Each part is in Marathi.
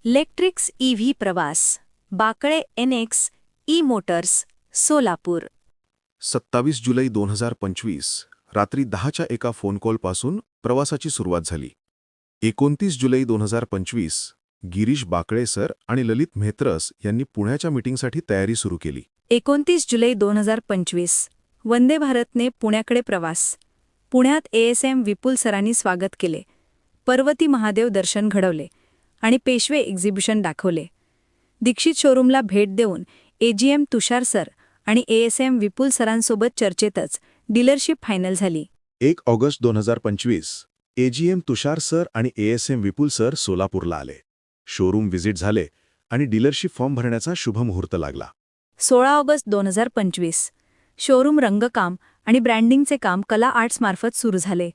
इलेक्ट्रिक्स EV प्रवास बाकळे NX ई मोटर्स सोलापूर 27 जुलै 2025 रात्री 10च्या एका फोन कॉलपासून प्रवासाची सुरुवात झाली. 29 जुलै 2025 गिरीश बाकळे सर आणि ललित म्हेत्रस यांनी पुण्याच्या मीटिंगसाठी तयारी सुरू केली. 29 जुलै 2025 वंदे भारतने पुण्याकडे प्रवास. पुण्यात ASM विपुल सरांनी स्वागत केले. पर्वती महादेव दर्शन घडवले आणि पेशवे एक्झिबिशन दाखवले. दीक्षित शोरूमला भेट देऊन AGM तुषार सर आणि ASM विपुल सरांसोबत चर्चेतच डीलरशिप फायनल झाली. 1 ऑगस्ट 2025 AGM तुषार सर आणि ASM विपुल सर सोलापूरला आले. शोरूम व्हिजिट झाले आणि डीलरशिप फॉर्म भरण्याचा शुभ मुहूर्त लागला. 16 ऑगस्ट 2025 शोरूम रंगकाम आणि ब्रँडिंगचे काम कला आर्ट्समार्फत सुरू झाले.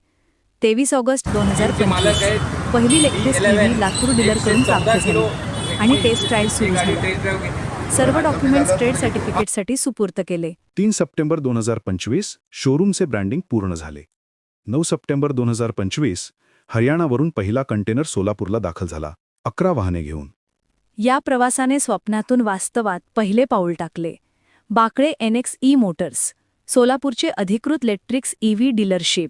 23 ऑगस्ट 2025 पहिली इलेक्ट्रिक EV लातूर डीलरकडून प्राप्त झाली आणि टेस्ट ट्रायल सुरू झाली. सर्व डॉक्युमेंट्स ट्रेड सर्टिफिकेटसाठी सुपूर्त केले. 3 सप्टेंबर 2025 शोरूमचे ब्रँडिंग पूर्ण झाले. 9 सप्टेंबर 2025 हरियाणावरून पहिला कंटेनर सोलापूरला दाखल झाला, 11 वाहने घेऊन. या प्रवासाने स्वप्नातून वास्तवात पहिले पाऊल टाकले. बाकळे NX ई मोटर्स सोलापूरचे अधिकृत इलेक्ट्रिक्स EV डीलरशिप.